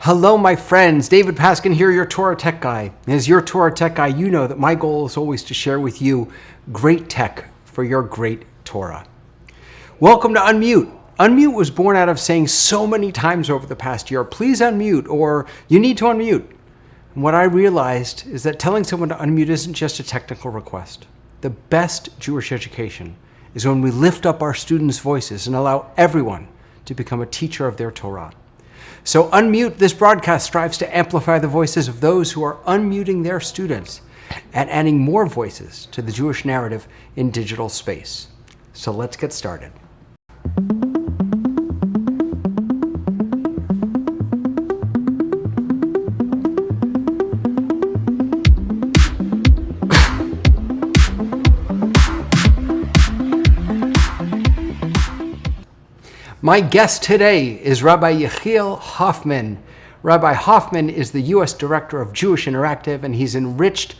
Hello, my friends. David Paskin here, your Torah Tech Guy. As your Torah Tech Guy, you know that my goal is always to share with you great tech for your great Torah. Welcome to Unmute. Unmute was born out of saying so many times over the past year, please unmute, or you need to unmute. And what I realized is that telling someone to unmute isn't just a technical request. The best Jewish education is when we lift up our students' voices and allow everyone to become a teacher of their Torah. So Unmute, this broadcast strives to amplify the voices of those who are unmuting their students and adding more voices to the Jewish narrative in digital space. So let's get started. My guest today is Rabbi Yechiel Hoffman. Rabbi Hoffman is the U.S. Director of Jewish Interactive, and he's enriched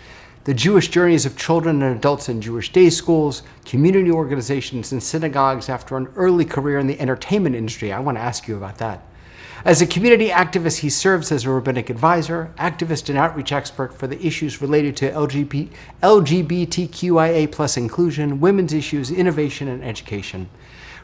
the Jewish journeys of children and adults in Jewish day schools, community organizations, and synagogues after an early career in the entertainment industry. I want to ask you about that. As a community activist, he serves as a rabbinic advisor, activist and outreach expert for the issues related to LGBTQIA+ inclusion, women's issues, innovation, and education.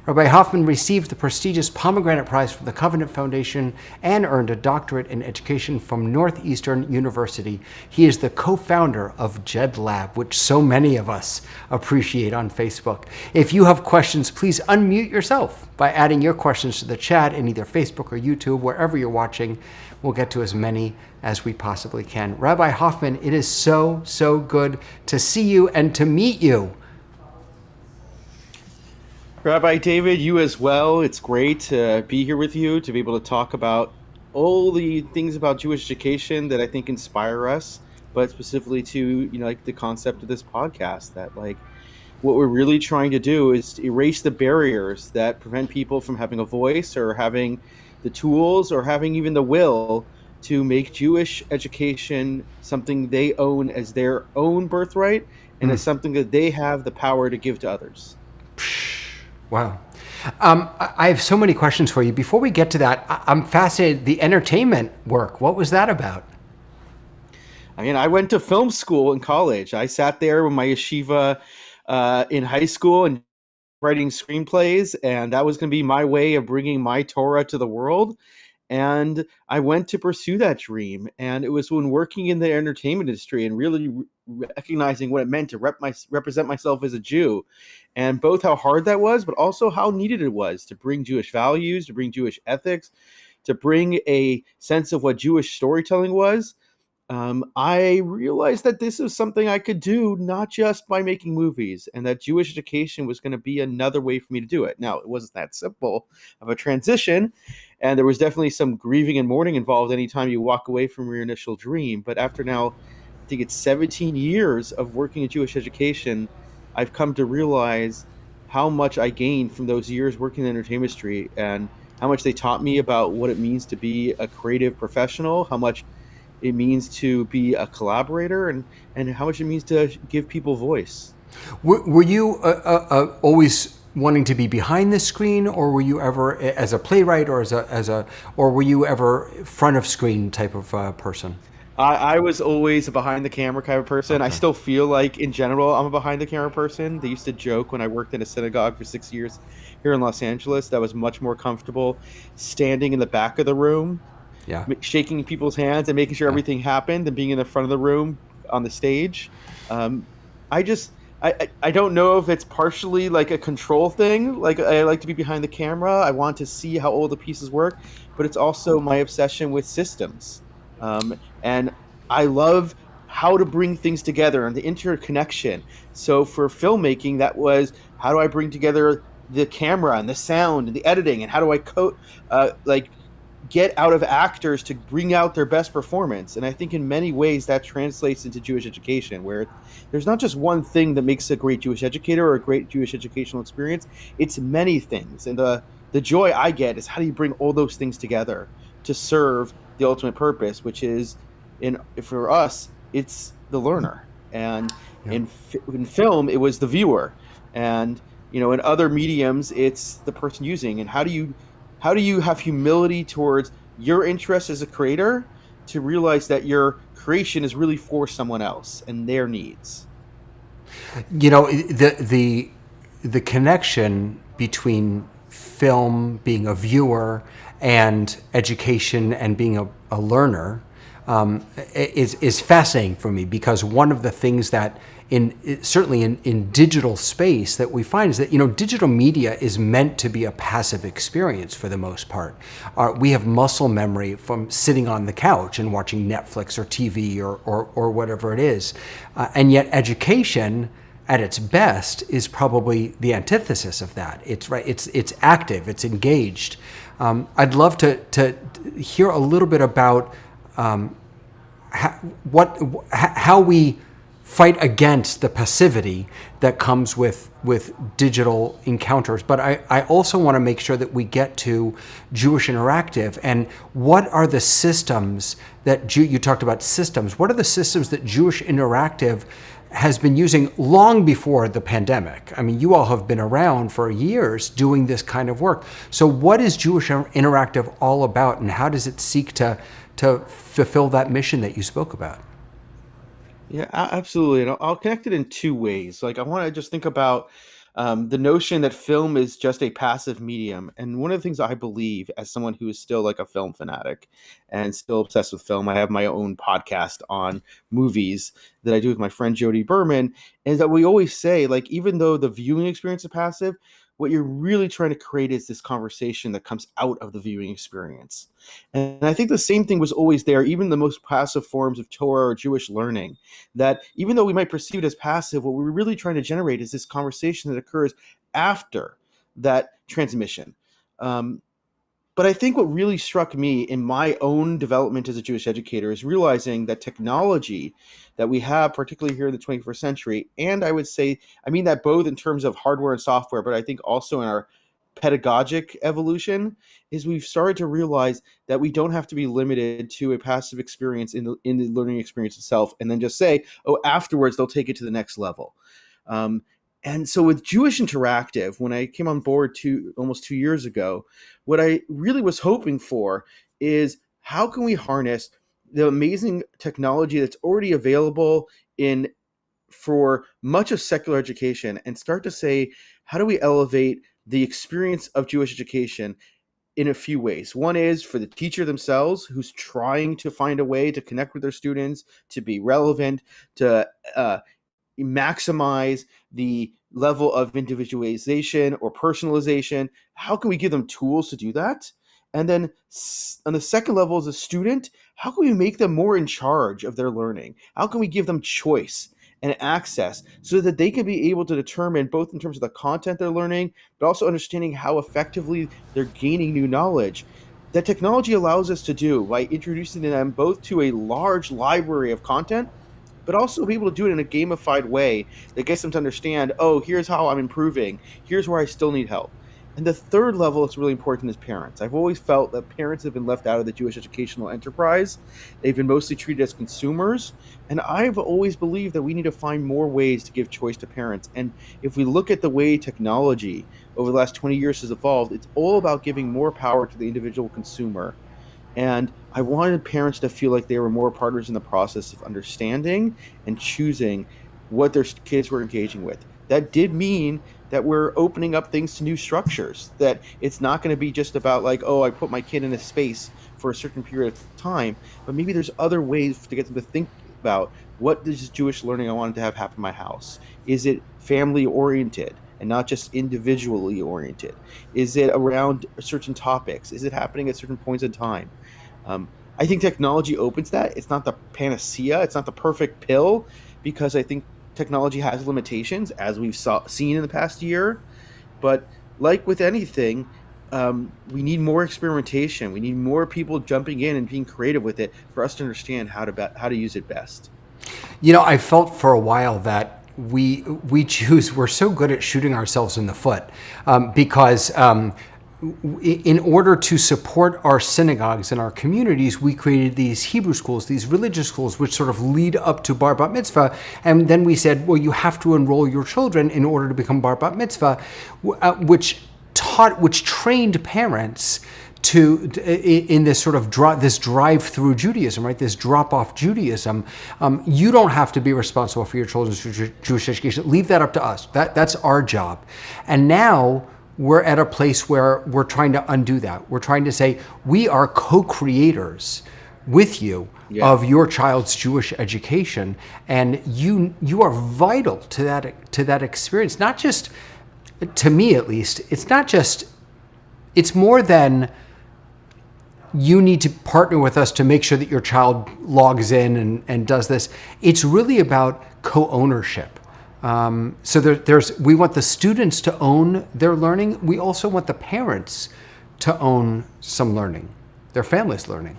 Rabbi Hoffman received the prestigious Pomegranate Prize from the Covenant Foundation and earned a doctorate in education from Northeastern University. He is the co-founder of JED Lab, which so many of us appreciate on Facebook. If you have questions, please unmute yourself by adding your questions to the chat in either Facebook or YouTube, wherever you're watching. We'll get to as many as we possibly can. Rabbi Hoffman, it is so good to see you and to meet you. Rabbi David, you as well. It's great to be here with you, to be able to talk about all the things about Jewish education that I think inspire us, but specifically to, like the concept of this podcast, that like what we're really trying to do is to erase the barriers that prevent people from having a voice or having the tools or having even the will to make Jewish education something they own as their own birthright and as something that they have the power to give to others. Wow. I have so many questions for you. Before we get to that, I'm fascinated. The entertainment work, what was that about? I mean, I went to film school in college. I sat there with my yeshiva in high school and writing screenplays, and that was going to be my way of bringing my Torah to the world. And I went to pursue that dream. And it was when working in the entertainment industry and really recognizing what it meant to represent myself as a Jew, and both how hard that was, but also how needed it was to bring Jewish values, to bring Jewish ethics, to bring a sense of what Jewish storytelling was. I realized that this is something I could do not just by making movies, and that Jewish education was going to be another way for me to do it. Now, it wasn't that simple of a transition, and there was definitely some grieving and mourning involved anytime you walk away from your initial dream. But after now, I think it's 17 years of working in Jewish education, I've come to realize how much I gained from those years working in the entertainment industry, and how much they taught me about what it means to be a creative professional, how much it means to be a collaborator, and how much it means to give people voice. Were you always wanting to be behind the screen, or were you ever as a playwright, or or were you ever front of screen type of person? I was always a behind the camera kind of person. Okay. I still feel like in general I'm a behind the camera person. They used to joke when I worked in a synagogue for 6 years here in Los Angeles that I was much more comfortable standing in the back of the room, shaking people's hands and making sure everything happened, than being in the front of the room on the stage. I don't know if it's partially like a control thing. Like, I like to be behind the camera. I want to see how all the pieces work, but it's also my obsession with systems. And I love how to bring things together and the interconnection. So for filmmaking, that was, how do I bring together the camera and the sound and the editing, and how do I get out of actors to bring out their best performance? And I think in many ways that translates into Jewish education, where there's not just one thing that makes a great Jewish educator or a great Jewish educational experience. It's many things. And the joy I get is, how do you bring all those things together to serve the ultimate purpose, which is, for us, it's the learner. And in film, it was the viewer. And in other mediums, it's the person using. And how do you have humility towards your interest as a creator to realize that your creation is really for someone else and their needs. You know, the connection between film, being a viewer, and education and being a learner is fascinating for me, because one of the things that certainly in digital space that we find is that, you know, digital media is meant to be a passive experience for the most part. We have muscle memory from sitting on the couch and watching Netflix or TV or whatever it is, and yet education at its best is probably the antithesis of that. It's right. It's active. It's engaged. I'd love to hear a little bit about how we fight against the passivity that comes with digital encounters. But I also want to make sure that we get to Jewish Interactive, and what are the systems that you talked about systems. What are the systems that Jewish Interactive has been using long before the pandemic? I mean, you all have been around for years doing this kind of work. So what is Jewish Interactive all about, and how does it seek to fulfill that mission that you spoke about? Yeah, absolutely. And I'll connect it in two ways. Like, I want to just think about the notion that film is just a passive medium. And one of the things I believe, as someone who is still like a film fanatic and still obsessed with film, I have my own podcast on movies that I do with my friend Jody Berman, is that we always say, like, even though the viewing experience is passive, what you're really trying to create is this conversation that comes out of the viewing experience. And I think the same thing was always there, even the most passive forms of Torah or Jewish learning, that even though we might perceive it as passive, what we're really trying to generate is this conversation that occurs after that transmission. Um, but I think what really struck me in my own development as a Jewish educator is realizing that technology that we have, particularly here in the 21st century, and I would say, I mean that both in terms of hardware and software, but I think also in our pedagogic evolution, is we've started to realize that we don't have to be limited to a passive experience in the learning experience itself, and then just say, oh, afterwards they'll take it to the next level. Um, and so with Jewish Interactive, when I came on board almost 2 years ago, what I really was hoping for is, how can we harness the amazing technology that's already available in for much of secular education and start to say, how do we elevate the experience of Jewish education in a few ways? One is for the teacher themselves, who's trying to find a way to connect with their students, to be relevant, to maximize the level of individualization or personalization. How can we give them tools to do that? And then on the second level, as a student, how can we make them more in charge of their learning? How can we give them choice and access so that they can be able to determine, both in terms of the content they're learning, but also understanding how effectively they're gaining new knowledge, that technology allows us to do by introducing them both to a large library of content, but also be able to do it in a gamified way that gets them to understand, oh, here's how I'm improving, here's where I still need help. And the third level that's really important is parents. I've always felt that parents have been left out of the Jewish educational enterprise. They've been mostly treated as consumers. And I've always believed that we need to find more ways to give choice to parents. And if we look at the way technology over the last 20 years has evolved, it's all about giving more power to the individual consumer. And I wanted parents to feel like they were more partners in the process of understanding and choosing what their kids were engaging with. That did mean that we're opening up things to new structures, that it's not going to be just about like, oh, I put my kid in a space for a certain period of time, but maybe there's other ways to get them to think about, what is Jewish learning I wanted to have happen in my house? Is it family oriented and not just individually oriented? Is it around certain topics? Is it happening at certain points in time? I think technology opens that. It's not the panacea. It's not the perfect pill, because I think technology has limitations, as we've seen in the past year. But like with anything, we need more experimentation. We need more people jumping in and being creative with it for us to understand how to use it best. You know, I felt for a while that we Jews were so good at shooting ourselves in the foot, because in order to support our synagogues and our communities, we created these Hebrew schools, these religious schools, which sort of lead up to bar bat mitzvah. And then we said, well, you have to enroll your children in order to become bar bat mitzvah, which trained parents in this sort of this drive-through Judaism, right? This drop-off Judaism. You don't have to be responsible for your children's Jewish education. Leave that up to us. That's our job. And now we're at a place where we're trying to undo that. We're trying to say we are co-creators with you of your child's Jewish education, and you are vital to that experience. Not just, to me at least, it's more than you need to partner with us to make sure that your child logs in and does this. It's really about co-ownership. So we want the students to own their learning. We also want the parents to own some learning, their family's learning.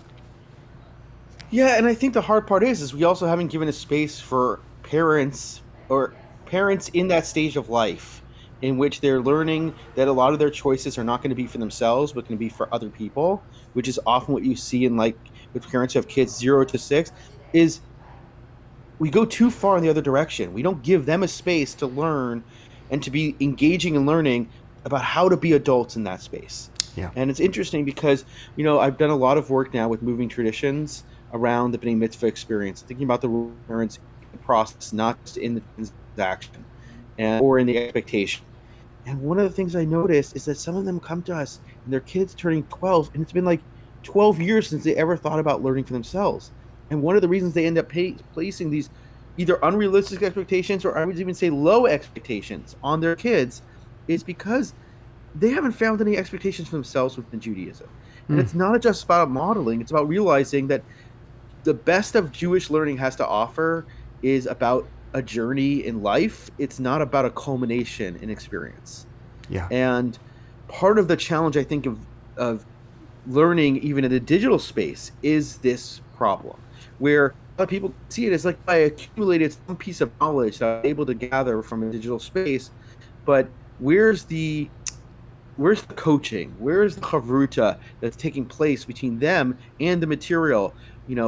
Yeah, and I think the hard part is we also haven't given a space for parents in that stage of life in which they're learning that a lot of their choices are not going to be for themselves, but going to be for other people, which is often what you see in with parents who have kids 0 to 6, is we go too far in the other direction. We don't give them a space to learn and to be engaging and learning about how to be adults in that space. Yeah. And it's interesting because, I've done a lot of work now with moving traditions around the B'nai Mitzvah experience, thinking about the parents in the process, not just in the transaction or in the expectation. And one of the things I noticed is that some of them come to us and their kids turning 12, and it's been like 12 years since they ever thought about learning for themselves. And one of the reasons they end up placing these either unrealistic expectations, or I would even say low expectations on their kids, is because they haven't found any expectations for themselves within Judaism. And it's not just about modeling, it's about realizing that the best of Jewish learning has to offer is about a journey in life. It's not about a culmination in experience. Yeah. And part of the challenge, I think, of learning even in the digital space is this problem, where a lot of people see it as like I accumulated some piece of knowledge that I'm able to gather from a digital space, but where's the coaching? Where's the chavruta that's taking place between them and the material?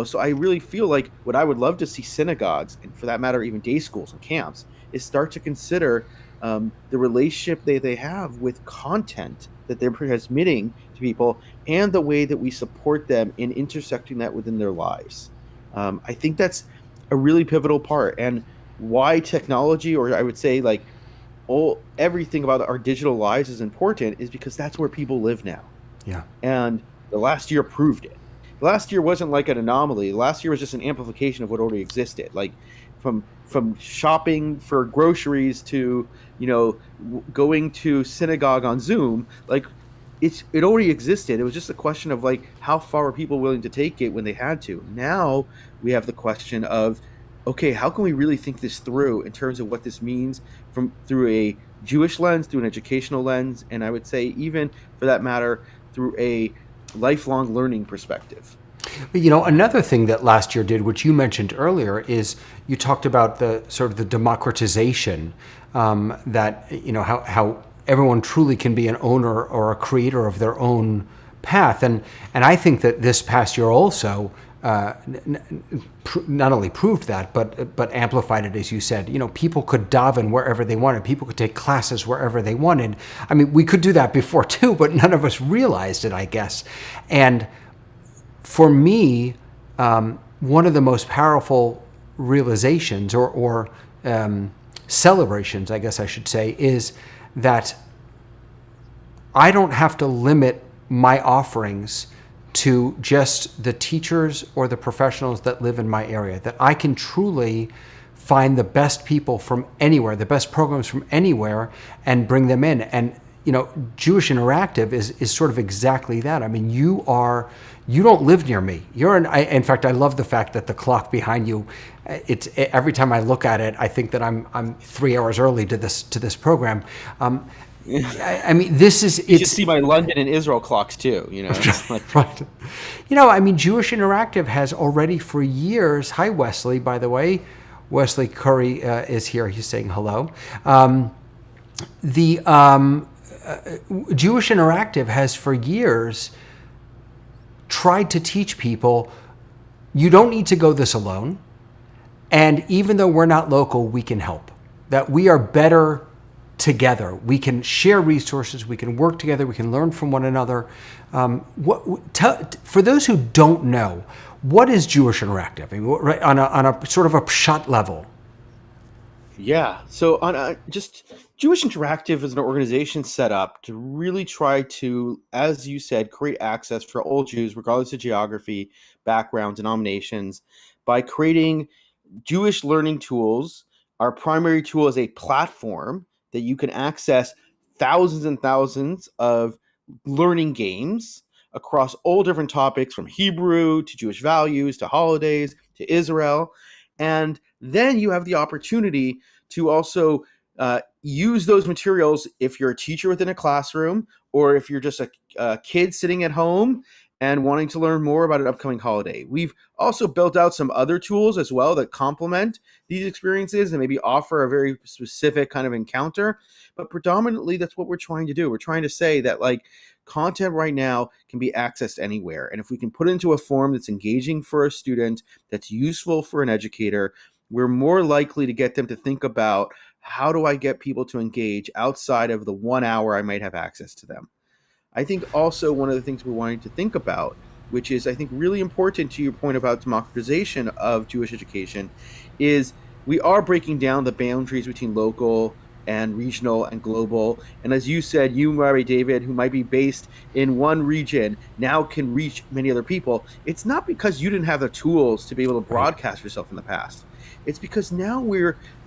So I really feel like what I would love to see synagogues, and for that matter, even day schools and camps, is start to consider the relationship they have with content that they're transmitting to people and the way that we support them in intersecting that within their lives. I think that's a really pivotal part, and why technology, or I would say everything about our digital lives is important, is because that's where people live now. Yeah. And the last year proved it. Last year wasn't like an anomaly. Last year was just an amplification of what already existed. Like from shopping for groceries to, going to synagogue on Zoom, it already existed. It was just a question of how far are people willing to take it when they had to. Now we have the question of, okay, how can we really think this through in terms of what this means through a Jewish lens, through an educational lens, and I would say even for that matter through a lifelong learning perspective. Another thing that last year did, which you mentioned earlier, is you talked about the sort of the democratization, that how everyone truly can be an owner or a creator of their own path, and I think that this past year also not only proved that, but amplified it, as you said. People could daven wherever they wanted. People could take classes wherever they wanted. I mean, we could do that before too, but none of us realized it, I guess. And for me, one of the most powerful realizations or celebrations, I guess I should say, is that I don't have to limit my offerings to just the teachers or the professionals that live in my area, that I can truly find the best people from anywhere, the best programs from anywhere, and bring them in. And Jewish Interactive is sort of exactly that. I mean, you don't live near me. In fact, I love the fact that the clock behind you, every time I look at it, I think that I'm 3 hours early to this program. I mean, this is... You should see my London and Israel clocks too, Right. I mean, Jewish Interactive has already for years... Hi, Wesley, by the way. Wesley Curry is here. He's saying hello. Jewish Interactive has for years tried to teach people, you don't need to go this alone. And even though we're not local, we can help. That we are better together. We can share resources, we can work together, we can learn from one another. For those who don't know, what is Jewish Interactive? I mean, right, on a sort of a pshat level? Yeah. So on just Jewish Interactive is an organization set up to really try to, as you said, create access for all Jews, regardless of geography, background, denominations, by creating Jewish learning tools. Our primary tool is a platform that you can access thousands and thousands of learning games across all different topics, from Hebrew to Jewish values to holidays to Israel. And then you have the opportunity to also use those materials if you're a teacher within a classroom, or if you're just a kid sitting at home and wanting to learn more about an upcoming holiday. We've also built out some other tools as well that complement these experiences and maybe offer a very specific kind of encounter. But predominantly, that's what we're trying to do. We're trying to say that, like, content right now can be accessed anywhere. And if we can put it into a form that's engaging for a student, that's useful for an educator, we're more likely to get them to think about, how do I get people to engage outside of the 1 hour I might have access to them? I think also one of the things we're wanting to think about, which is, I think, really important to your point about democratization of Jewish education, is we are breaking down the boundaries between local and regional and global. And as you said, you, Rabbi David, who might be based in one region, now can reach many other people. It's not because you didn't have the tools to be able to Right. broadcast yourself in the past. It's because now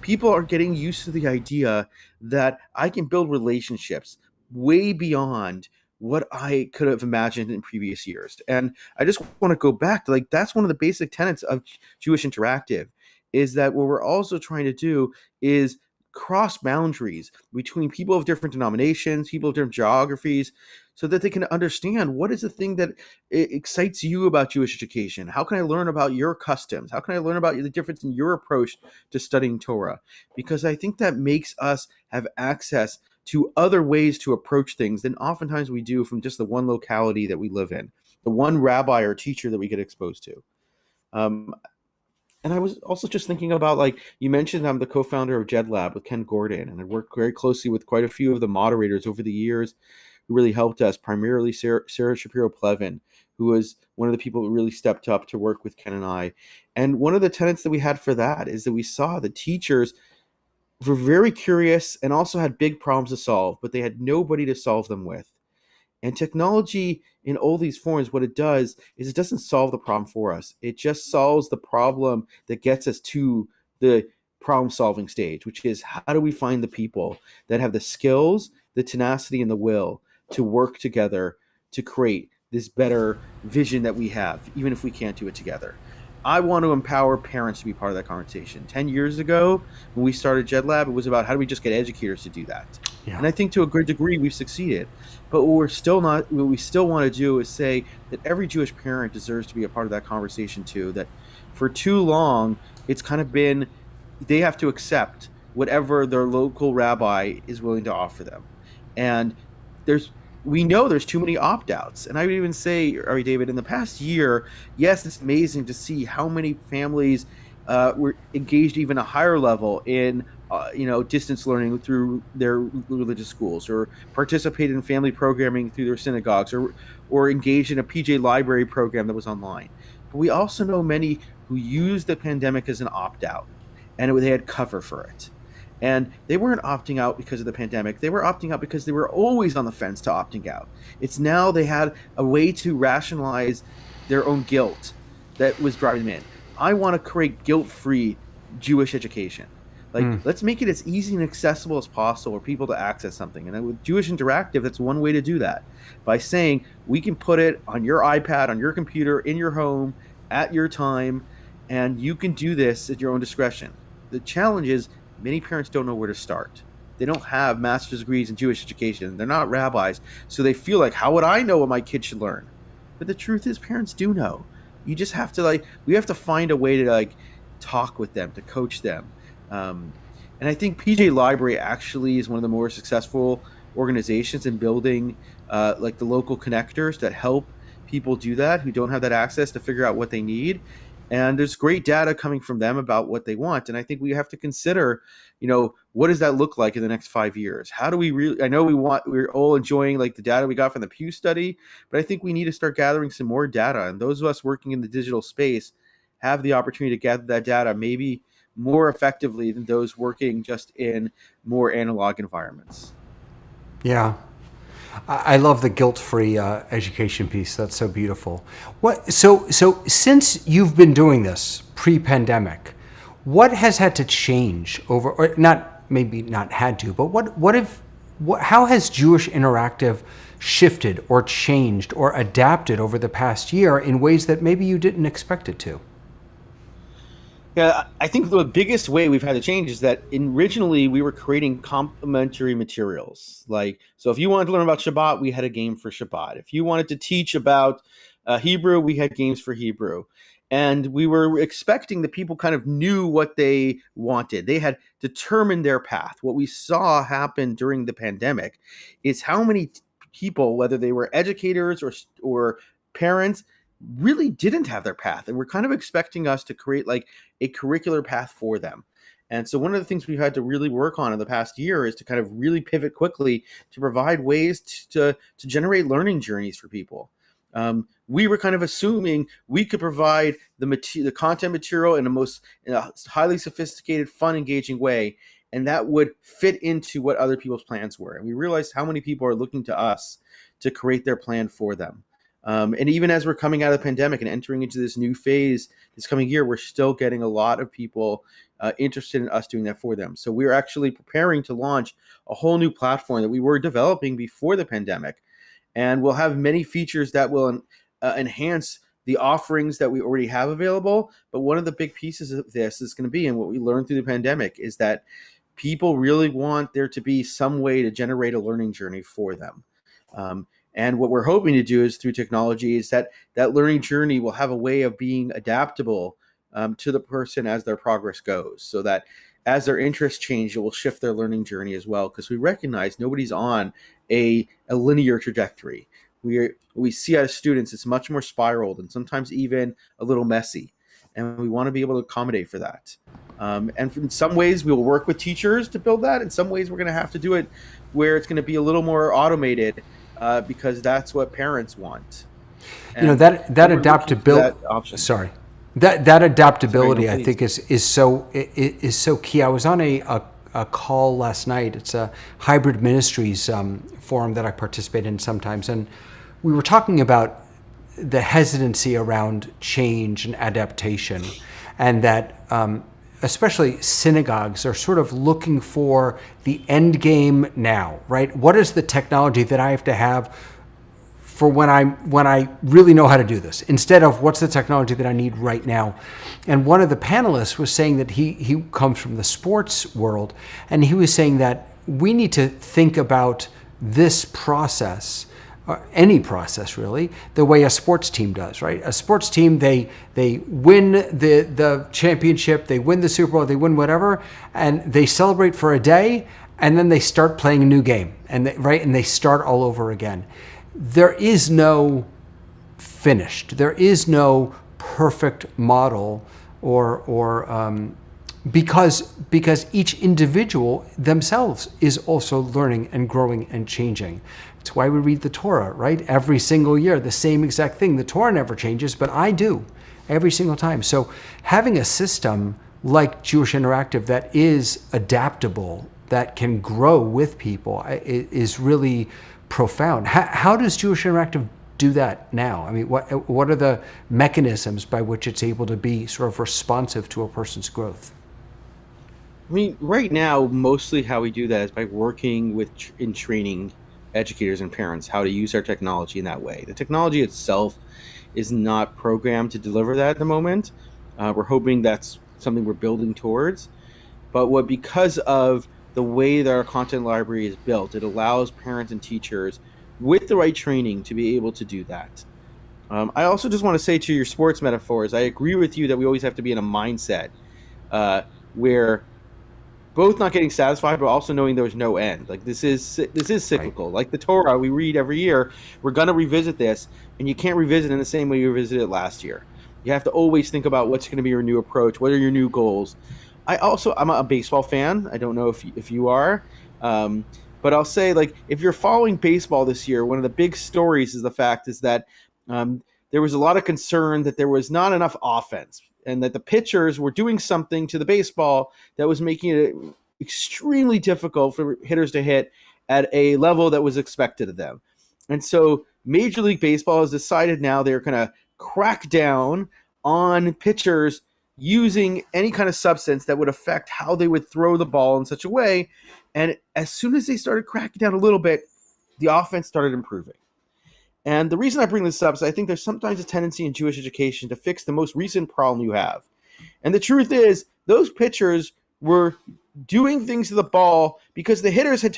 people are getting used to the idea that I can build relationships way beyond what I could have imagined in previous years. And I just want to go back to, like, that's one of the basic tenets of Jewish Interactive, is that what we're also trying to do is cross boundaries between people of different denominations, people of different geographies, so that they can understand what is the thing that excites you about Jewish education. How can I learn about your customs? How can I learn about the difference in your approach to studying Torah? Because I think that makes us have access to other ways to approach things than oftentimes we do from just the one locality that we live in, the one rabbi or teacher that we get exposed to. Um, and I was also just thinking about, like, you mentioned I'm the co-founder of JedLab with Ken Gordon, and I worked very closely with quite a few of the moderators over the years who really helped us, primarily Sarah Shapiro-Plevin, who was one of the people who really stepped up to work with Ken and I. And one of the tenets that we had for that is that we saw the teachers were very curious and also had big problems to solve, but they had nobody to solve them with. And technology in all these forms, what it does is it doesn't solve the problem for us. It just solves the problem that gets us to the problem solving stage, which is, how do we find the people that have the skills, the tenacity, and the will to work together to create this better vision that we have, even if we can't do it together. I want to empower parents to be part of that conversation. 10 years ago, when we started JedLab, it was about, how do we just get educators to do that? Yeah. And I think to a good degree we've succeeded. But what we still want to do is say that every Jewish parent deserves to be a part of that conversation too. That for too long, it's kind of been, they have to accept whatever their local rabbi is willing to offer them. And there's we know there's too many opt-outs. And I would even say, Ari David, in the past year, yes, it's amazing to see how many families were engaged even a higher level in distance learning through their religious schools, or participated in family programming through their synagogues, or engaged in a PJ library program that was online. But we also know many who used the pandemic as an opt-out, and they had cover for it. And they weren't opting out because of the pandemic. They were opting out because they were always on the fence to opting out. It's now they had a way to rationalize their own guilt that was driving them in. I want to create guilt-free Jewish education. Like, let's make it as easy and accessible as possible for people to access something. And then with Jewish Interactive, that's one way to do that. By saying, we can put it on your iPad, on your computer, in your home, at your time, and you can do this at your own discretion. The challenge is, many parents don't know where to start. They don't have master's degrees in Jewish education. They're not rabbis. So they feel like, how would I know what my kid should learn? But the truth is, parents do know. You just have to, we have to find a way to talk with them, to coach them. And I think PJ Library actually is one of the more successful organizations in building the local connectors that help people do that, who don't have that access, to figure out what they need. And there's great data coming from them about what they want. And I think we have to consider, what does that look like in the next 5 years? How do we really, I know we're all enjoying like the data we got from the Pew study, but I think we need to start gathering some more data. And those of us working in the digital space have the opportunity to gather that data maybe more effectively than those working just in more analog environments. Yeah. I love the guilt-free education piece. That's so beautiful. So since you've been doing this pre-pandemic, what has had to change over, or not maybe not had to, but how has Jewish Interactive shifted or changed or adapted over the past year in ways that maybe you didn't expect it to? Yeah, I think the biggest way we've had to change is that originally we were creating complementary materials. Like, so if you wanted to learn about Shabbat, we had a game for Shabbat. If you wanted to teach about Hebrew, we had games for Hebrew. And we were expecting that people kind of knew what they wanted. They had determined their path. What we saw happen during the pandemic is how many people, whether they were educators or parents, really didn't have their path, and we're kind of expecting us to create like a curricular path for them. And so one of the things we've had to really work on in the past year is to kind of really pivot quickly to provide ways to generate learning journeys for people. We were kind of assuming we could provide the content material in a highly sophisticated, fun, engaging way, and that would fit into what other people's plans were. And we realized how many people are looking to us to create their plan for them. And even as we're coming out of the pandemic and entering into this new phase this coming year, we're still getting a lot of people interested in us doing that for them. So we're actually preparing to launch a whole new platform that we were developing before the pandemic. And we'll have many features that will enhance the offerings that we already have available. But one of the big pieces of this is going to be, and what we learned through the pandemic, is that people really want there to be some way to generate a learning journey for them. And what we're hoping to do is through technology is that learning journey will have a way of being adaptable to the person as their progress goes, so that as their interests change, it will shift their learning journey as well. Because we recognize nobody's on a linear trajectory. We see as students, it's much more spiraled and sometimes even a little messy. And we want to be able to accommodate for that. And in some ways, we will work with teachers to build that. In some ways, we're going to have to do it where it's going to be a little more automated. Because that's what parents want. And that adaptability. Sorry, that adaptability, I think, is so key. I was on a call last night. It's a hybrid ministries forum that I participate in sometimes, and we were talking about the hesitancy around change and adaptation, and that especially synagogues are sort of looking for the end game now, right? What is the technology that I have to have for when I really know how to do this, instead of what's the technology that I need right now? And one of the panelists was saying that he comes from the sports world, and he was saying that we need to think about this process, or any process really, the way a sports team does, right? A sports team, they win the championship, they win the Super Bowl, they win whatever, and they celebrate for a day, and then they start playing a new game, and they start all over again. There is no finished, there is no perfect model, because each individual themselves is also learning and growing and changing. It's why we read the Torah, right? Every single year, the same exact thing. The Torah never changes, but I do every single time. So having a system like Jewish Interactive that is adaptable, that can grow with people, is really profound. How does Jewish Interactive do that now? I mean, what are the mechanisms by which it's able to be sort of responsive to a person's growth? I mean, right now, mostly how we do that is by working in training educators and parents how to use our technology in that way. The technology itself is not programmed to deliver that at the moment. We're hoping that's something we're building towards. But because of the way that our content library is built, it allows parents and teachers with the right training to be able to do that. I also just want to say to your sports metaphors, I agree with you that we always have to be in a mindset where both not getting satisfied, but also knowing there's no end. Like this is cyclical. Right. Like the Torah we read every year, we're going to revisit this, and you can't revisit in the same way you revisited it last year. You have to always think about what's going to be your new approach, what are your new goals. I'm a baseball fan. I don't know if you are, um, but I'll say, like, if you're following baseball this year, one of the big stories is the fact is that there was a lot of concern that there was not enough offense and that the pitchers were doing something to the baseball that was making it extremely difficult for hitters to hit at a level that was expected of them. And so Major League Baseball has decided now they're going to crack down on pitchers using any kind of substance that would affect how they would throw the ball in such a way. And as soon as they started cracking down a little bit, the offense started improving. And the reason I bring this up is I think there's sometimes a tendency in Jewish education to fix the most recent problem you have. And the truth is, those pitchers were doing things to the ball because the hitters had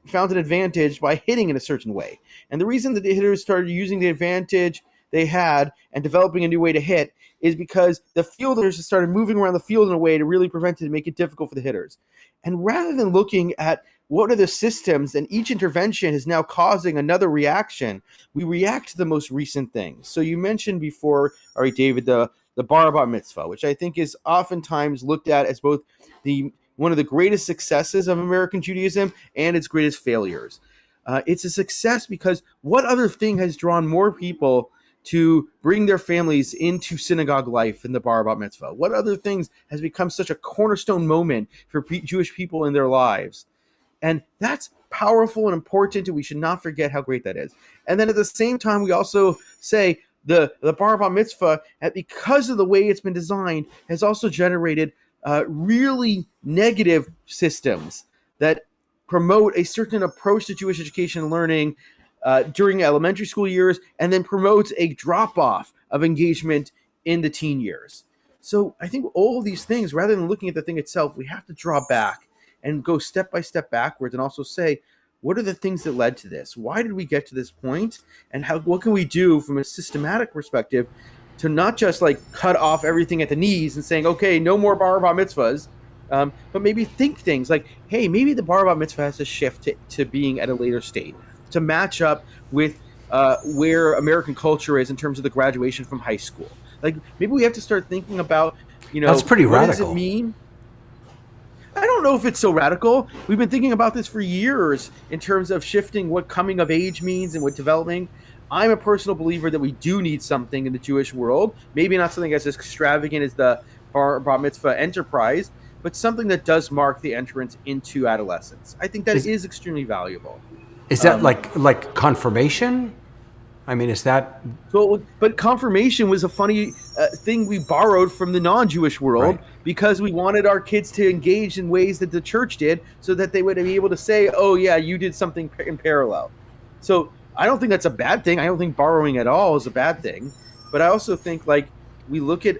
found an advantage by hitting in a certain way. And the reason that the hitters started using the advantage they had and developing a new way to hit is because the fielders started moving around the field in a way to really prevent it and make it difficult for the hitters. And rather than looking at what are the systems and each intervention is now causing another reaction, we react to the most recent things. So you mentioned before, all right, David, the bar bat mitzvah, which I think is oftentimes looked at as both one of the greatest successes of American Judaism and its greatest failures. It's a success because what other thing has drawn more people to bring their families into synagogue life than the bar bat mitzvah? What other things has become such a cornerstone moment for Jewish people in their lives? And that's powerful and important, and we should not forget how great that is. And then at the same time, we also say the bar bat mitzvah, because of the way it's been designed, has also generated really negative systems that promote a certain approach to Jewish education and learning during elementary school years, and then promotes a drop-off of engagement in the teen years. So I think all of these things, rather than looking at the thing itself, we have to draw back and go step by step backwards and also say, what are the things that led to this? Why did we get to this point? And what can we do from a systematic perspective to not just like cut off everything at the knees and saying, okay, no more bar bat mitzvahs, but maybe think things like, hey, maybe the bar bat mitzvah has to shift to being at a later state to match up with where American culture is in terms of the graduation from high school. Like maybe we have to start thinking about, That's pretty what radical. does it mean? I don't know if it's so radical. We've been thinking about this for years in terms of shifting what coming of age means and what developing. I'm a personal believer that we do need something in the Jewish world. Maybe not something as extravagant as the bar mitzvah enterprise, but something that does mark the entrance into adolescence. I think that is extremely valuable. Is that like confirmation? I mean, is that... So, but confirmation was a funny thing we borrowed from the non-Jewish world, right, because we wanted our kids to engage in ways that the church did so that they would be able to say, oh, yeah, you did something in parallel. So I don't think that's a bad thing. I don't think borrowing at all is a bad thing. But I also think, like, we look at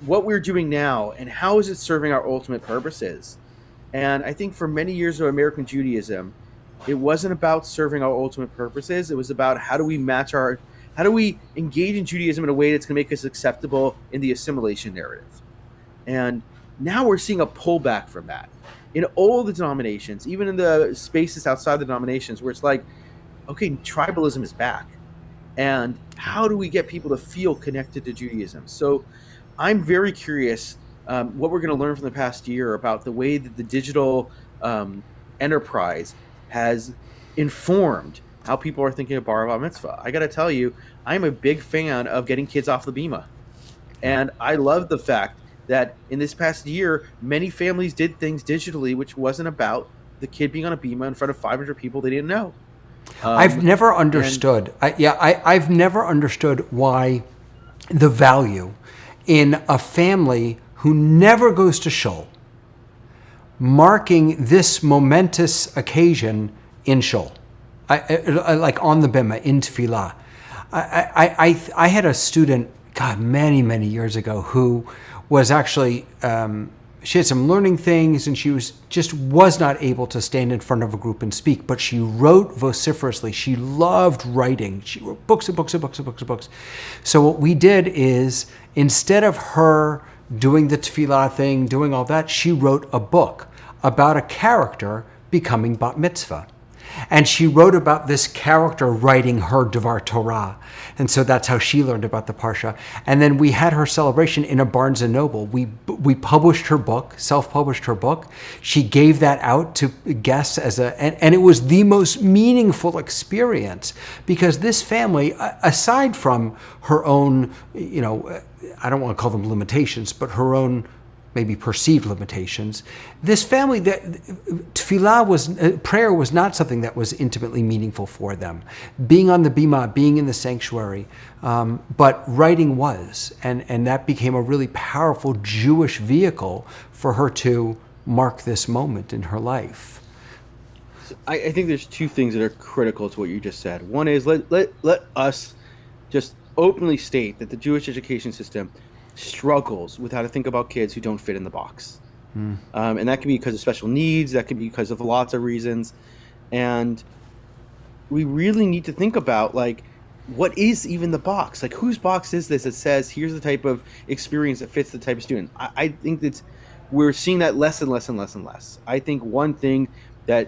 what we're doing now and how is it serving our ultimate purposes. And I think for many years of American Judaism, it wasn't about serving our ultimate purposes. It was about how do we engage in Judaism in a way that's going to make us acceptable in the assimilation narrative. And now we're seeing a pullback from that in all the denominations, even in the spaces outside the denominations, where it's like, okay, tribalism is back. And how do we get people to feel connected to Judaism? So I'm very curious what we're going to learn from the past year about the way that the digital enterprise has informed how people are thinking of bar bat mitzvah. I got to tell you, I'm a big fan of getting kids off the bima. And I love the fact that in this past year, many families did things digitally, which wasn't about the kid being on a bima in front of 500 people they didn't know. I've never understood. I've never understood why the value in a family who never goes to shul marking this momentous occasion in shul, like on the bima, in tefillah. I had a student, God, many years ago, who was actually, she had some learning things and she was not able to stand in front of a group and speak, but she wrote vociferously. She loved writing. She wrote books and books and books and books and books. So what we did is, instead of her doing the tefillah thing, doing all that, she wrote a book about a character becoming bat mitzvah. And she wrote about this character writing her Devar Torah. And so that's how she learned about the Parsha. And then we had her celebration in a Barnes & Noble. We published her book, self-published her book. She gave that out to guests and it was the most meaningful experience, because this family, aside from her own, I don't want to call them limitations, but her own maybe perceived limitations. This family, that prayer was not something that was intimately meaningful for them. Being on the bima, being in the sanctuary, but writing was, and that became a really powerful Jewish vehicle for her to mark this moment in her life. I think there's two things that are critical to what you just said. One is let us just openly state that the Jewish education system struggles with how to think about kids who don't fit in the box. And that can be because of special needs, that can be because of lots of reasons. And we really need to think about, like, what is even the box? Like, whose box is this that says, here's the type of experience that fits the type of student? I think that we're seeing that less and less and less and less. I think one thing that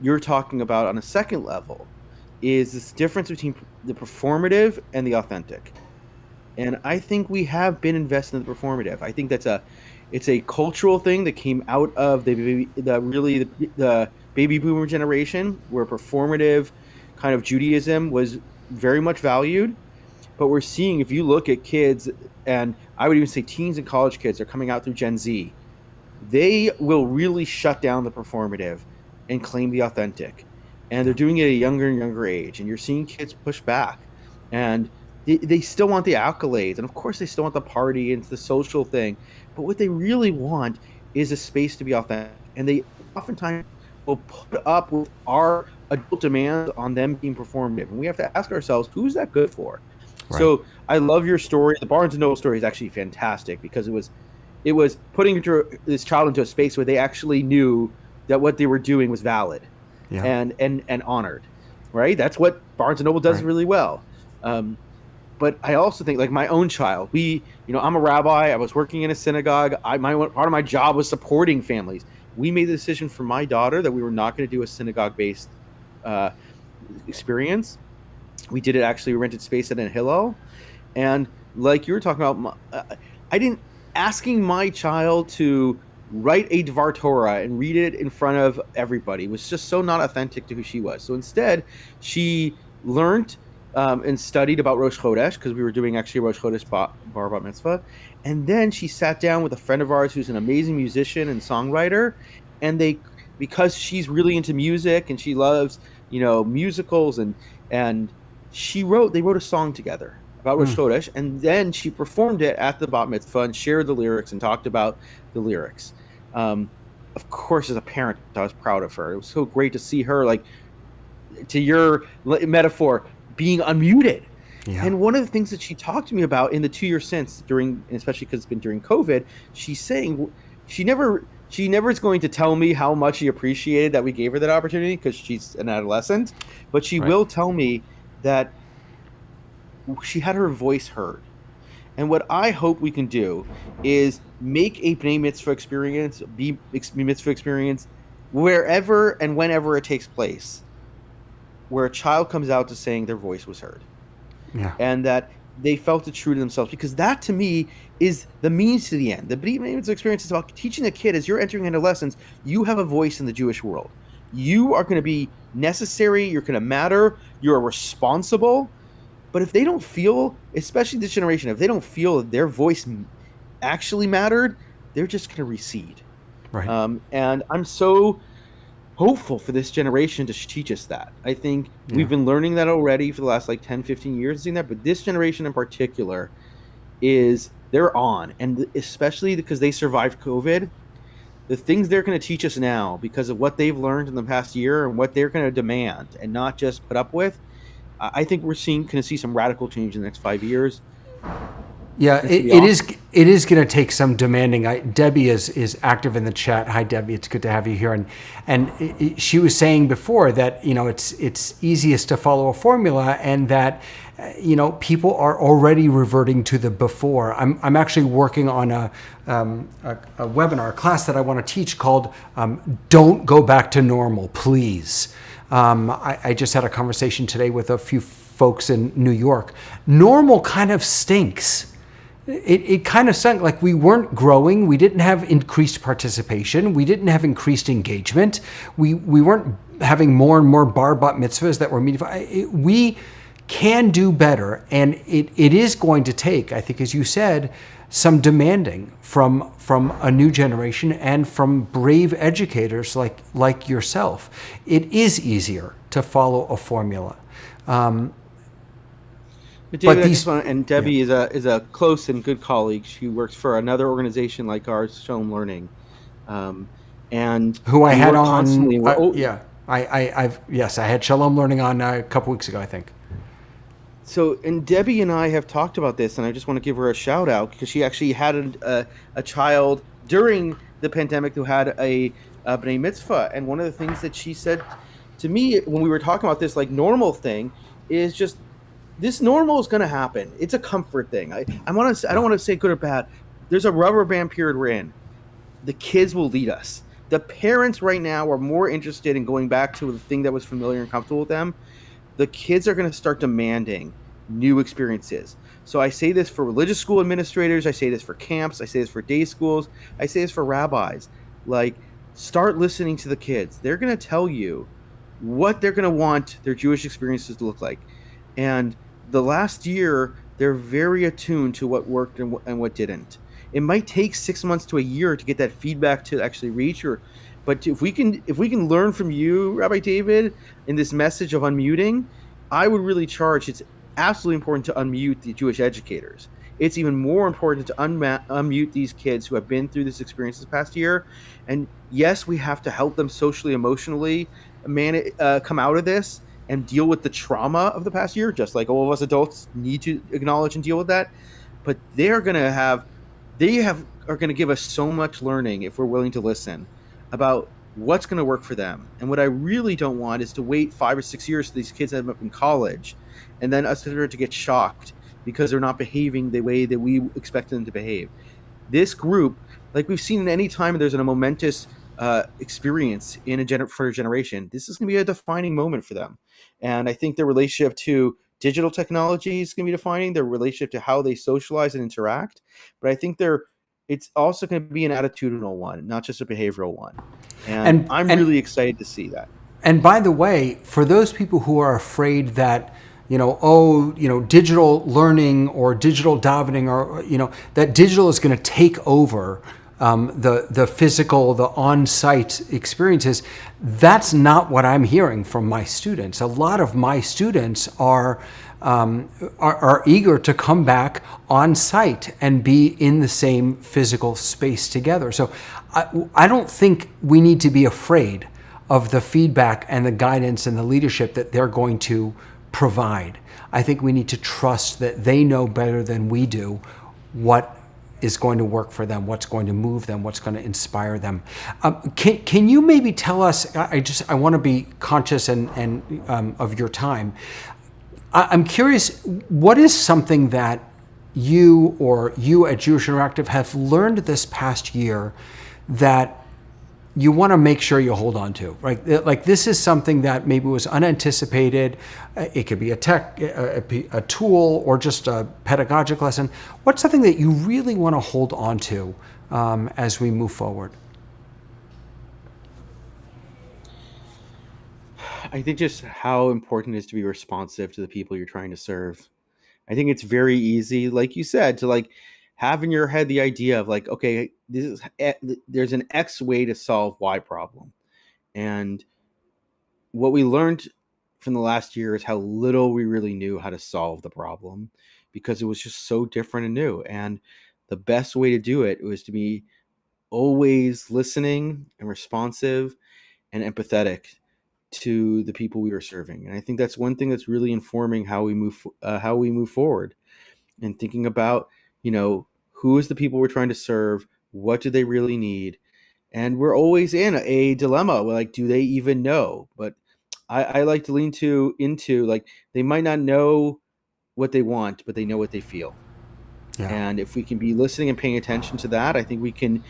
you're talking about on a second level is this difference between the performative and the authentic. And I think we have been invested in the performative. I think it's a cultural thing that came out of the baby boomer generation, where performative kind of Judaism was very much valued. But we're seeing, if you look at kids, and I would even say teens and college kids are coming out through Gen Z, they will really shut down the performative and claim the authentic. And they're doing it at a younger and younger age. And you're seeing kids push back. And they still want the accolades, and of course they still want the party and the social thing, but what they really want is a space to be authentic. And they oftentimes will put up with our adult demands on them being performative, and we have to ask ourselves, who's that good for? Right. So I love your story. The Barnes & Noble story is actually fantastic, because it was putting this child into a space where they actually knew that what they were doing was valid, and honored, right? That's what Barnes & Noble does really well. But I also think, like, my own child, I'm a rabbi. I was working in a synagogue. Part of my job was supporting families. We made the decision for my daughter that we were not going to do a synagogue-based experience. We did it, actually, we rented space at an Hillel. And like you were talking about, asking my child to write a Dvar Torah and read it in front of everybody was just so not authentic to who she was. So instead, she learned and studied about Rosh Chodesh, because we were doing actually Rosh Chodesh bar bat mitzvah. And then she sat down with a friend of ours who's an amazing musician and songwriter. And because she's really into music and she loves, musicals, and they wrote a song together about Rosh Chodesh. And then she performed it at the bat mitzvah and shared the lyrics and talked about the lyrics. Of course, as a parent, I was proud of her. It was so great to see her, like, to your metaphor, being unmuted. Yeah. And one of the things that she talked to me about in the 2 years since, especially because it's been during COVID, she's saying she never is going to tell me how much she appreciated that we gave her that opportunity, because she's an adolescent, but she will tell me that she had her voice heard. And what I hope we can do is make a Bnei Mitzvah experience, wherever and whenever it takes place, where a child comes out to saying their voice was heard. Yeah. And that they felt it true to themselves, because that, to me, is the means to the end. The Bnei Mitzvah experience is about teaching a kid, as you're entering adolescence, you have a voice in the Jewish world. You are going to be necessary, you're going to matter, you're responsible. But if they don't feel, especially this generation, if they don't feel that their voice actually mattered, they're just going to recede. Right. And I'm so hopeful for this generation to teach us that. I think we've been learning that already for the last 10, 15 years, seeing that, but this generation in particular they're on, and especially because they survived COVID, the things they're going to teach us now, because of what they've learned in the past year and what they're going to demand and not just put up with, I think we're going to see some radical change in the next 5 years. Yeah, This would be it awesome. is. It is going to take some demanding. Debbie is active in the chat. Hi, Debbie. It's good to have you here. And she was saying before that it's easiest to follow a formula, and that people are already reverting to the before. I'm actually working on a webinar, a class that I want to teach called "Don't Go Back to Normal, Please." I just had a conversation today with a few folks in New York. Normal kind of stinks. It kind of sunk. Like, we weren't growing. We didn't have increased participation. We didn't have increased engagement. We weren't having more and more bar bat mitzvahs that were meaningful. We can do better. And it is going to take, I think, as you said, some demanding from a new generation and from brave educators like yourself. It is easier to follow a formula. But David, I These, just want, and yeah. Debbie is a close and good colleague. She works for another organization like ours, Shalom Learning, and Who I we had work on, constantly. yeah, I had Shalom Learning on a couple weeks ago, I think. So, and Debbie and I have talked about this, and I just want to give her a shout out because she actually had a child during the pandemic who had a bnei mitzvah, and one of the things that she said to me when we were talking about this like normal thing is just this normal is going to happen. It's a comfort thing. I don't want to say good or bad. There's a rubber band period we're in. The kids will lead us. The parents right now are more interested in going back to the thing that was familiar and comfortable with them. The kids are going to start demanding new experiences. So I say this for religious school administrators. I say this for camps. I say this for day schools. I say this for rabbis. Like, start listening to the kids. They're going to tell you what they're going to want their Jewish experiences to look like. And the last year, they're very attuned to what worked and what didn't. It might take 6 months to a year to get that feedback to actually reach, but if we can learn from you, Rabbi David, in this message of unmuting, I would really charge it's absolutely important to unmute the Jewish educators. It's even more important to unmute these kids who have been through this experience this past year. And yes, we have to help them socially, emotionally come out of this and deal with the trauma of the past year, just like all of us adults need to acknowledge and deal with that. But are going to give us so much learning if we're willing to listen about what's going to work for them. And what I really don't want is to wait 5 or 6 years till these kids end up in college and then us to get shocked because they're not behaving the way that we expect them to behave. This group, like we've seen any time there's a momentous experience for a generation, this is going to be a defining moment for them. And I think their relationship to digital technology is going to be defining, their relationship to how they socialize and interact. But I think it's also going to be an attitudinal one, not just a behavioral one. And I'm And really excited to see that. And by the way, for those people who are afraid that, digital learning or digital davening, or, that digital is going to take over the physical, the on-site experiences, that's not what I'm hearing from my students. A lot of my students are eager to come back on site and be in the same physical space together. So I don't think we need to be afraid of the feedback and the guidance and the leadership that they're going to provide. I think we need to trust that they know better than we do what is going to work for them, what's going to move them, what's going to inspire them. Can you maybe tell us, I want to be conscious and of your time. I'm curious, what is something that you at Jewish Interactive have learned this past year that you want to make sure you hold on to, right? Like, this is something that maybe was unanticipated. It could be a tool, or just a pedagogic lesson. What's something that you really want to hold on to as we move forward? I think just how important it is to be responsive to the people you're trying to serve. I think it's very easy, like you said, to have in your head the idea of okay, there's an X way to solve Y problem. And what we learned from the last year is how little we really knew how to solve the problem because it was just so different and new. And the best way to do it was to be always listening and responsive and empathetic to the people we were serving. And I think that's one thing that's really informing how we move forward, and thinking about who is the people we're trying to serve? What do they really need? And we're always in a dilemma. We're like, do they even know? But I like to lean into like, they might not know what they want, but they know what they feel. Yeah. And if we can be listening and paying attention to that, I think we can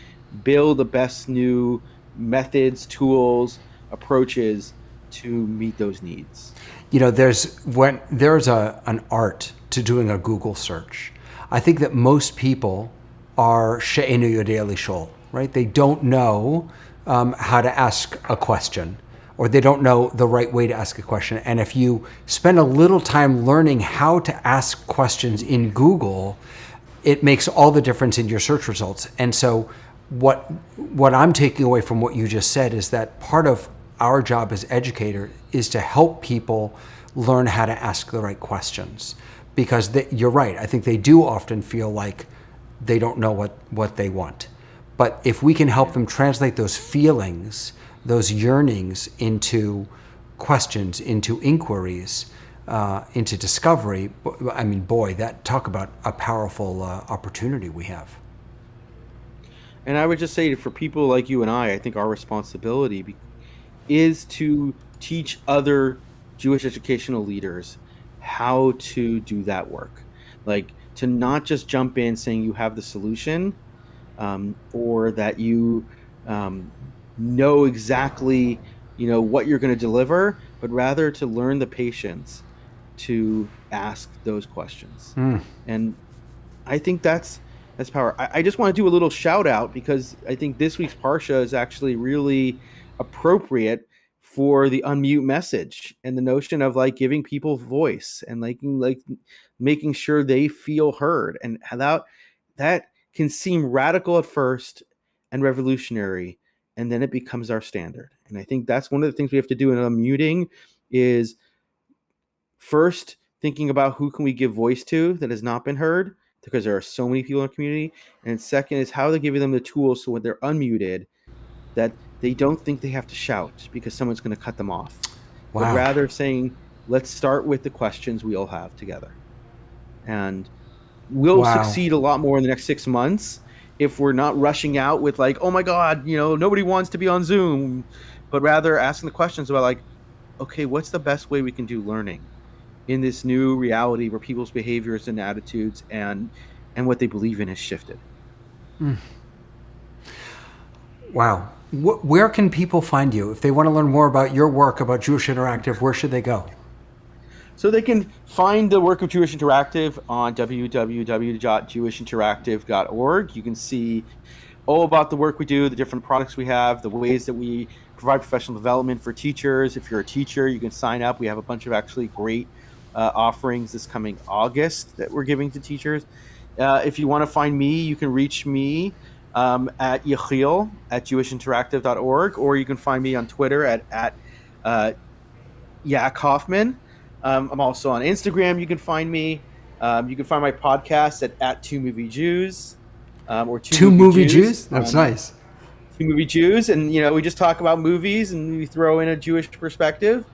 build the best new methods, tools, approaches to meet those needs. There's an art to doing a Google search. I think that most people are she'enu yodea lishol, right? They don't know how to ask a question, or they don't know the right way to ask a question. And if you spend a little time learning how to ask questions in Google, it makes all the difference in your search results. And so what I'm taking away from what you just said is that part of our job as educators is to help people learn how to ask the right questions. Because you're right, I think they do often feel like they don't know what they want. But if we can help them translate those feelings, those yearnings into questions, into inquiries, into discovery, I mean, boy, talk about a powerful opportunity we have. And I would just say, for people like you and I think our responsibility is to teach other Jewish educational leaders how to do that work. Like, to not just jump in saying you have the solution, or that you know exactly what you're going to deliver, but rather to learn the patience to ask those questions. And I think that's power. I just want to do a little shout out, because I think this week's Parsha is actually really appropriate for the unmute message and the notion of like giving people voice and like making sure they feel heard. And how that can seem radical at first and revolutionary, and then it becomes our standard. And I think that's one of the things we have to do in unmuting is first thinking about who can we give voice to that has not been heard, because there are so many people in the community. And second is how to give them the tools so when they're unmuted, that they don't think they have to shout because someone's going to cut them off. Wow. But rather saying, let's start with the questions we all have together. And we'll succeed a lot more in the next 6 months if we're not rushing out with like, oh my God, nobody wants to be on Zoom, but rather asking the questions about like, okay, what's the best way we can do learning in this new reality where people's behaviors and attitudes and what they believe in has shifted. Wow. Where can people find you? If they want to learn more about your work, about Jewish Interactive, where should they go? So they can find the work of Jewish Interactive on www.jewishinteractive.org. You can see all about the work we do, the different products we have, the ways that we provide professional development for teachers. If you're a teacher, you can sign up. We have a bunch of actually great offerings this coming August that we're giving to teachers. If you want to find me, you can reach me at Yechiel at jewishinteractive.org, or you can find me on Twitter at Yechiel Hoffman. I'm also on Instagram. You can find me. You can find my podcast at Two Movie Jews, or Two Movie Jews. That's nice. Two Movie Jews, and we just talk about movies and we throw in a Jewish perspective.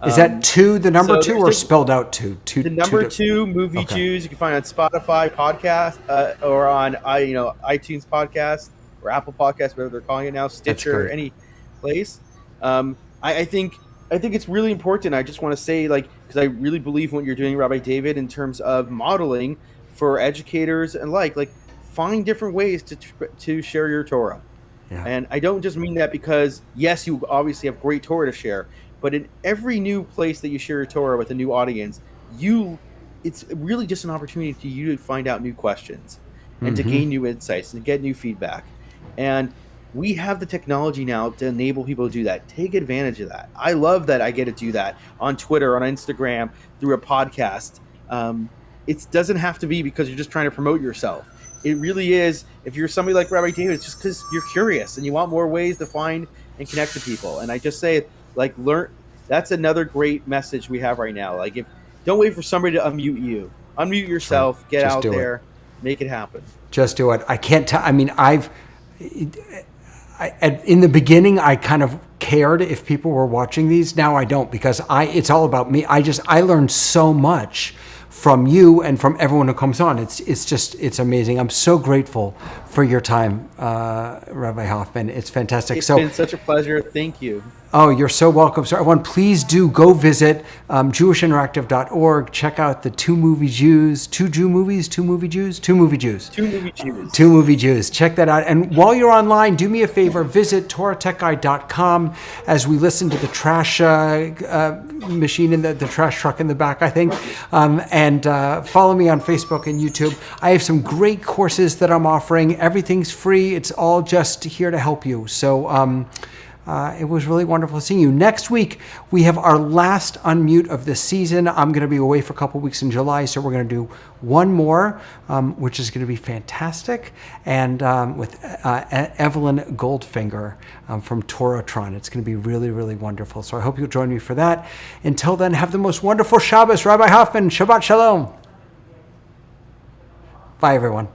Is that two, the number two, or spelled out two? The number two Movie Jews. You can find on Spotify podcast, or on iTunes podcast, or Apple Podcast, whatever they're calling it now, Stitcher, any place. I think it's really important. I just want to say, because I really believe in what you're doing, Rabbi David, in terms of modeling for educators and find different ways to share your Torah. Yeah. And I don't just mean that because, yes, you obviously have great Torah to share, but in every new place that you share your Torah with a new audience, it's really just an opportunity for you to find out new questions and to gain new insights and get new feedback. And we have the technology now to enable people to do that. Take advantage of that. I love that I get to do that on Twitter, on Instagram, through a podcast. It doesn't have to be because you're just trying to promote yourself. It really is, if you're somebody like Rabbi David, it's just because you're curious and you want more ways to find and connect to people. And I just say, learn. That's another great message we have right now. Don't wait for somebody to unmute you. Unmute yourself. Get out there. Make it happen. Just do it. I can't tell. I mean, in the beginning, I kind of cared if people were watching these. Now I don't, because it's all about me. I learned so much from you and from everyone who comes on. It's amazing. I'm so grateful for your time, Rabbi Hoffman. It's fantastic. It's been such a pleasure. Thank you. Oh, you're so welcome. So everyone, please do go visit jewishinteractive.org. Check out the Two Movie Jews. Check that out. And while you're online, do me a favor, visit TorahTechGuy.com as we listen to the trash machine in the trash truck in the back, I think. And follow me on Facebook and YouTube. I have some great courses that I'm offering. Everything's free. It's all just here to help you. So it was really wonderful seeing you. Next week, we have our last Unmute of the season. I'm going to be away for a couple weeks in July, so we're going to do one more, which is going to be fantastic, and with Evelyn Goldfinger from Toratron. It's going to be really, really wonderful. So I hope you'll join me for that. Until then, have the most wonderful Shabbos. Rabbi Hoffman, Shabbat Shalom. Bye, everyone.